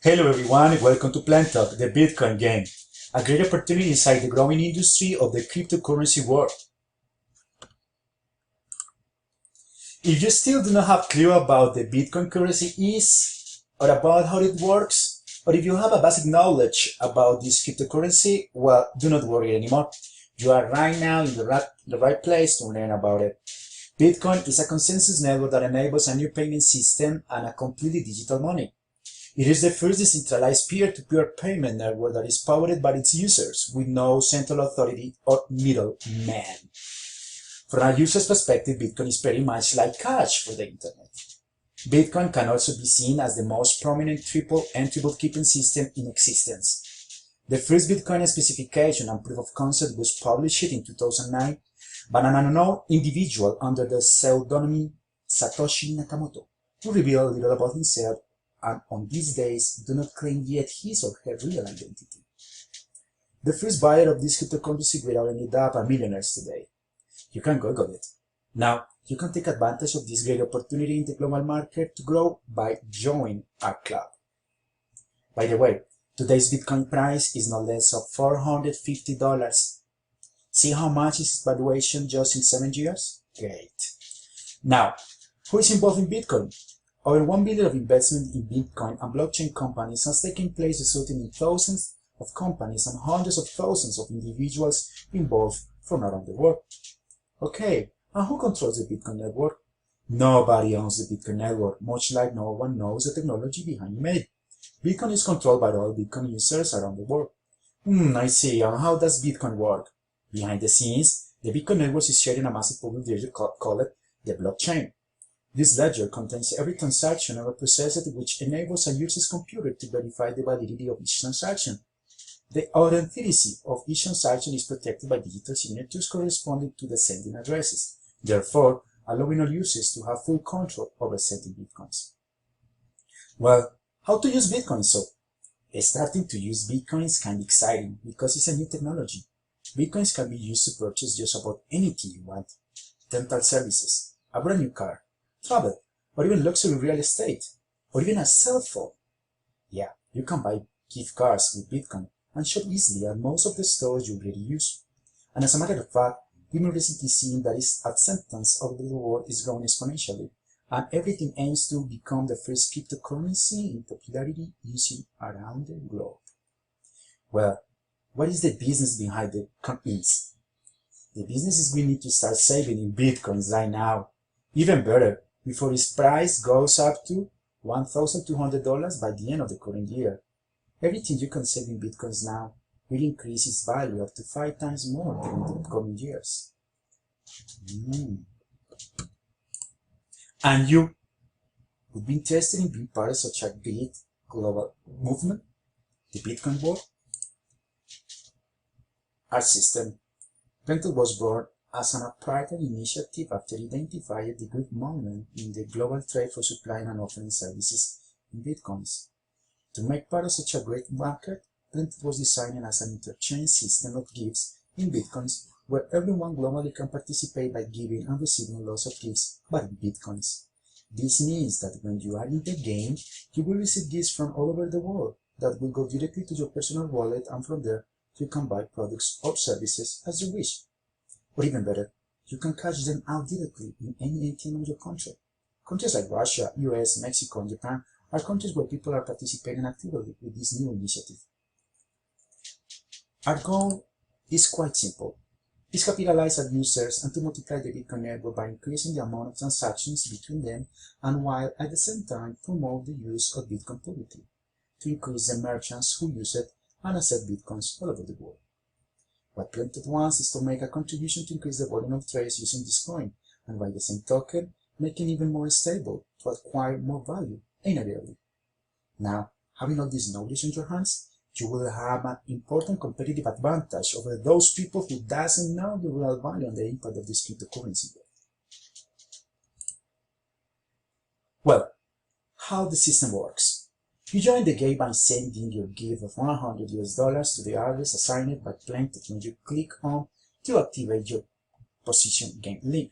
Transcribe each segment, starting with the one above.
Hello everyone, welcome to Plentok, the Bitcoin game, a great opportunity inside the growing industry of the cryptocurrency world. If you still do not have clue about the Bitcoin currency is, or about how it works, or if you have a basic knowledge about this cryptocurrency, well, do not worry anymore. You are right now in the right place to learn about it. Bitcoin is a consensus network that enables a new payment system and a completely digital money. It is the first decentralized peer-to-peer payment network that is powered by its users, with no central authority or middleman. From a user's perspective, Bitcoin is pretty much like cash for the internet. Bitcoin can also be seen as the most prominent triple entry bookkeeping system in existence. The first Bitcoin specification and proof of concept was published in 2009 by an unknown individual under the pseudonym Satoshi Nakamoto, who revealed little about himself and on these days do not claim yet his or her real identity. The first buyer of this cryptocurrency will ended up a millionaires today. You can Google it. Now, you can take advantage of this great opportunity in the global market to grow by joining our club. By the way, today's Bitcoin price is no less of $450. See how much is its valuation just in 7 years? Great. Now, who is involved in Bitcoin? Over $1 billion of investment in Bitcoin and blockchain companies has taken place, resulting in thousands of companies and hundreds of thousands of individuals involved from around the world. Okay, and who controls the Bitcoin network? Nobody owns the Bitcoin network, much like no one knows the technology behind it. Bitcoin is controlled by all Bitcoin users around the world. I see. And how does Bitcoin work? Behind the scenes, the Bitcoin network is sharing a massive public ledger called the blockchain. This ledger contains every transaction ever processed, which enables a user's computer to verify the validity of each transaction. The authenticity of each transaction is protected by digital signatures corresponding to the sending addresses, therefore allowing all users to have full control over sending bitcoins. Well, how to use Bitcoin? So, starting to use Bitcoins can be exciting because it's a new technology. Bitcoins can be used to purchase just about anything you want: dental services, a brand new car, travel, or even luxury real estate, or even a cell phone. Yeah, you can buy gift cards with Bitcoin and shop easily at most of the stores you already use. And as a matter of fact, we've recently seen that its acceptance of the world is growing exponentially, and everything aims to become the first cryptocurrency in popularity using around the globe. Well, what is the business behind the coins? The business is we need to start saving in Bitcoins right now. Even better, before its price goes up to $1,200 by the end of the current year. Everything you can save in Bitcoins now will increase its value up to 5 times more during the coming years. And you would be interested in being part of such a big global movement, the Bitcoin world? Our system, Plentok, was born as a private initiative after identifying the good moment in the global trade for supplying and offering services in Bitcoins. To make part of such a great market, Plentok was designed as an interchange system of gifts in Bitcoins where everyone globally can participate by giving and receiving lots of gifts, but in Bitcoins. This means that when you are in the game, you will receive gifts from all over the world that will go directly to your personal wallet, and from there you can buy products or services as you wish. Or even better, you can cash them out directly in any ATM of your country. Countries like Russia, US, Mexico, and Japan are countries where people are participating actively with this new initiative. Our goal is quite simple. It's capitalize on users and to multiply the Bitcoin network by increasing the amount of transactions between them, and while at the same time promote the use of Bitcoin publicly, to increase the merchants who use it and accept Bitcoins all over the world. What Plentok wants is to make a contribution to increase the volume of trades using this coin, and by the same token, make it even more stable to acquire more value immediately. Now, having all this knowledge in your hands, you will have an important competitive advantage over those people who doesn't know the real value and the impact of this cryptocurrency. Well, how the system works. You join the game by sending your gift of $100 to the address assigned by Plentok when you click on to activate your position game link.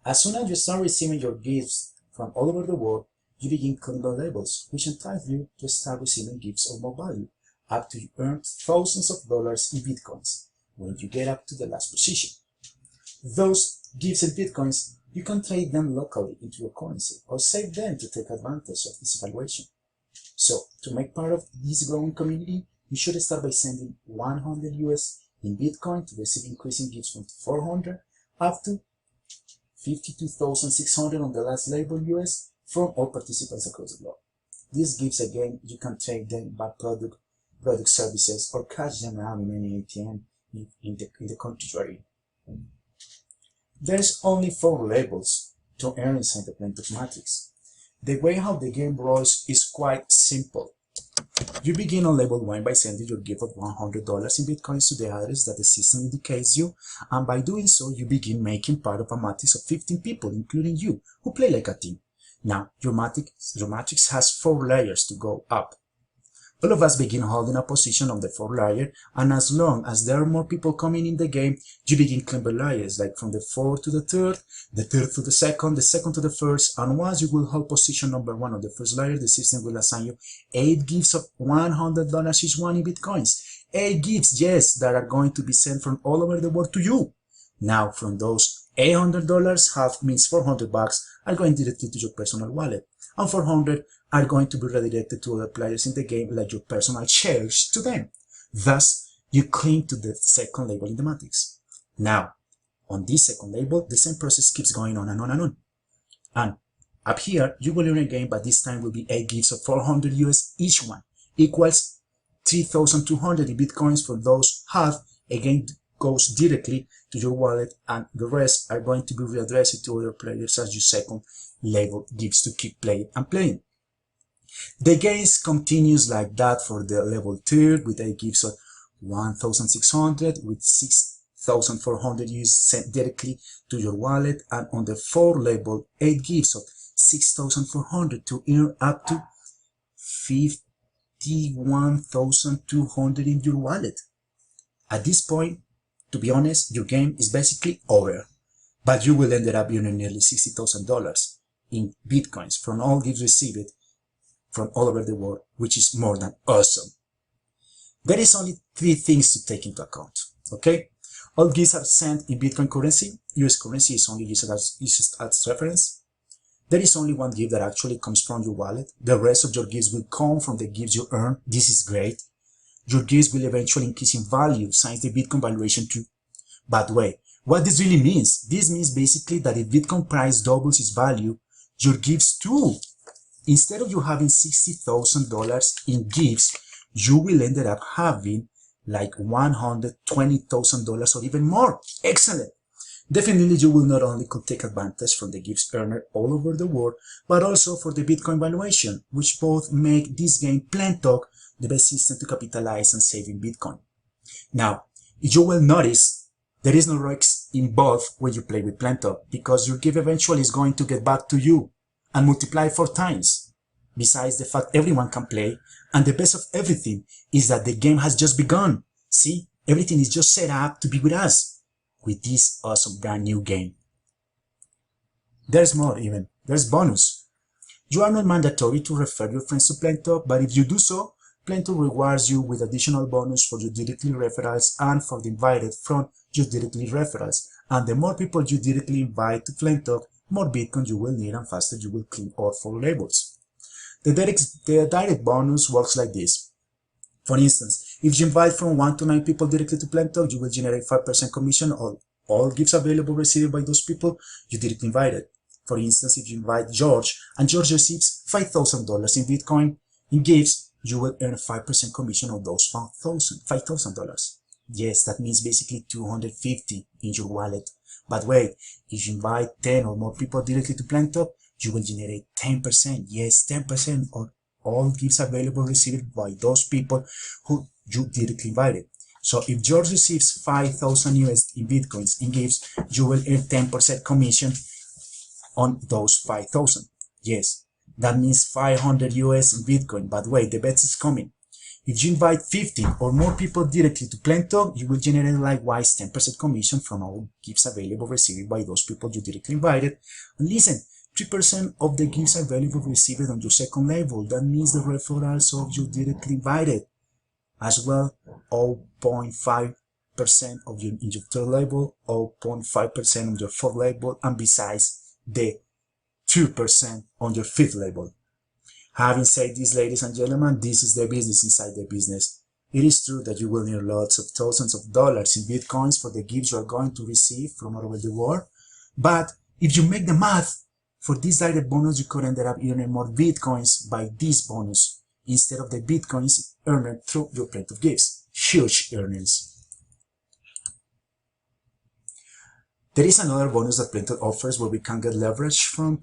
As soon as you start receiving your gifts from all over the world, you begin clicking on labels, which entitle you to start receiving gifts of more value, up to you earn thousands of dollars in bitcoins when you get up to the last position. Those gifts in bitcoins, you can trade them locally into your currency or save them to take advantage of this valuation. So, to make part of this growing community, you should start by sending 100 US in Bitcoin to receive increasing gifts from 400 up to 52,600 on the last label US from all participants across the globe. These gifts, again, you can trade them by product services or cash them out in any ATM in the country you are in. There's only 4 labels to earn inside the Plentok matrix. The way how the game rolls is quite simple. You begin on level 1 by sending your gift of $100 in bitcoins to the address that the system indicates you, and by doing so, you begin making part of a matrix of 15 people, including you, who play like a team. Now, your matrix has 4 layers to go up. All of us begin holding a position on the 4th layer, and as long as there are more people coming in the game, you begin climbing layers, like from the 4th to the 3rd, the 3rd to the 2nd, the 2nd to the 1st, and once you will hold position number 1 on the 1st layer, the system will assign you 8 gifts of $100 each one in bitcoins. 8 gifts, yes, that are going to be sent from all over the world to you. Now, from those $800, half means $400 are going directly to your personal wallet, and 400 are going to be redirected to other players in the game, like your personal shares to them. Thus, you cling to the 2nd label in the matrix. Now, on this 2nd label, the same process keeps going on and on and on. And up here, you will earn again, but this time will be 8 gifts of 400 US each one, equals 3,200 in bitcoins for those half, again goes directly to your wallet, and the rest are going to be readdressed to other players as your 2nd label gifts to keep playing and playing. The game continues like that for the level 3rd with 8 gifts of 1,600 with 6,400 sent directly to your wallet, and on the 4th level 8 gifts of 6,400 to earn up to 51,200 in your wallet. At this point, to be honest, your game is basically over, but you will end up earning nearly $60,000 in bitcoins from all gifts received from all over the world, which is more than awesome. There is only 3 things to take into account, okay? All gifts are sent in Bitcoin currency. US currency is only used as reference. There is only 1 gift that actually comes from your wallet. The rest of your gifts will come from the gifts you earn. This is great. Your gifts will eventually increase in value since the Bitcoin valuation too. But wait, what this really means? This means basically that if Bitcoin price doubles its value, your gifts too. Instead of you having $60,000 in gifts, you will end up having like $120,000 or even more. Excellent! Definitely you will not only take advantage from the gifts earned all over the world, but also for the Bitcoin valuation, which both make this game Plentok the best system to capitalize on saving Bitcoin. Now, you will notice there is no risks involved when you play with Plentok, because your gift eventually is going to get back to you and multiply 4 times. Besides the fact everyone can play, and the best of everything is that the game has just begun. See, everything is just set up to be with us, with this awesome brand new game. There's more even, there's bonus. You are not mandatory to refer your friends to Plentok, but if you do so, Plentok rewards you with additional bonus for your directly referrals and for the invited from your directly referrals. And the more people you directly invite to Plentok, more Bitcoin you will need and faster you will clean all 4 labels. The direct bonus works like this. For instance, if you invite from 1 to 9 people directly to Plentok, you will generate 5% commission on all gifts available received by those people you directly invited. For instance, if you invite George and George receives $5,000 in Bitcoin in gifts, you will earn 5% commission on those $5,000. Yes, that means basically $250 in your wallet. But wait, if you invite 10 or more people directly to Plentok, you will generate 10%. Yes, 10% on all gifts available received by those people who you directly invited. So if George receives 5,000 US in Bitcoins in gifts, you will earn 10% commission on those 5,000. Yes, that means 500 US in Bitcoin. But wait, the best is coming. If you invite 15 or more people directly to Plentok, you will generate likewise 10% commission from all gifts available received by those people you directly invited. And listen, 3% of the gifts are valuable received on your second label. That means the referrals of you directly invited. As well, 0.5% of your in your third label, 0.5% on your fourth label, and besides the 2% on your fifth label. Having said this, ladies and gentlemen, this is the business inside the business. It is true that you will need lots of thousands of dollars in bitcoins for the gifts you are going to receive from all over the world, but if you make the math, for this direct bonus you could end up earning more bitcoins by this bonus instead of the bitcoins earned through your Plentok gifts. Huge earnings. There is another bonus that Plentok offers where we can get leverage from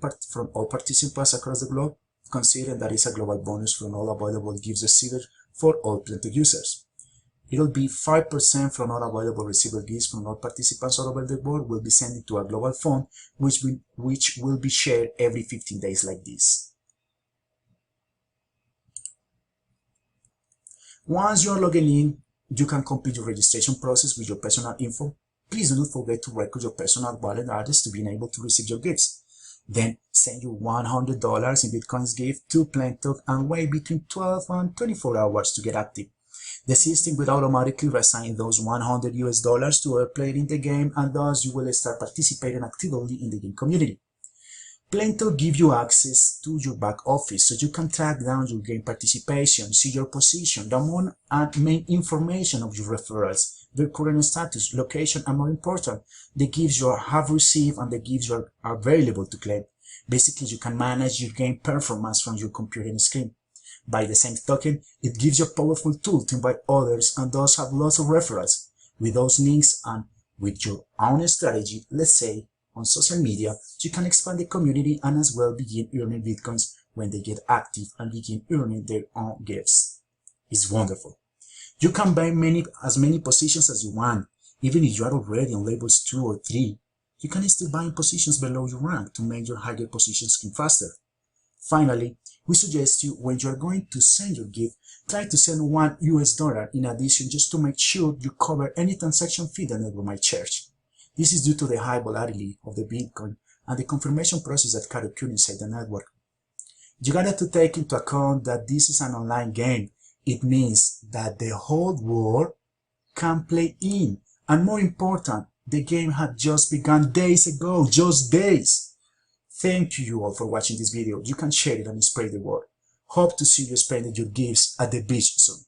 all participants across the globe, considering that it's a global bonus from all available gifts received for all Plentok users. It'll be 5% from all available receivable gifts from all participants all over the world will be sent into a global fund, which will be shared every 15 days like this. Once you are logging in, you can complete your registration process with your personal info. Please do not forget to record your personal wallet address to be able to receive your gifts. Then send your $100 in Bitcoins gift to Plentok and wait between 12 and 24 hours to get active. The system will automatically reassign those $100 to a player in the game, and thus you will start participating actively in the game community. Plentok gives you access to your back office so you can track down your game participation, see your position, the amount and main information of your referrals, their current status, location, and more important, the gifts you have received and the gifts you are available to claim. Basically, you can manage your game performance from your computer screen. By the same token, it gives you a powerful tool to invite others and thus have lots of referrals. With those links and with your own strategy, let's say on social media, you can expand the community and as well begin earning bitcoins when they get active and begin earning their own gifts. It's wonderful. You can buy as many positions as you want. Even if you are already on levels 2 or 3, you can still buy positions below your rank to make your higher positions skim faster. Finally, we suggest you, when you are going to send your gift, try to send $1 in addition just to make sure you cover any transaction fee the network might charge. This is due to the high volatility of the Bitcoin and the confirmation process that can occur inside the network. You gotta to take into account that this is an online game. It means that the whole world can play in, and more important, the game had just begun days ago, just days. Thank you all for watching this video. You can share it and spread the word. Hope to see you spending your gifts at the beach soon.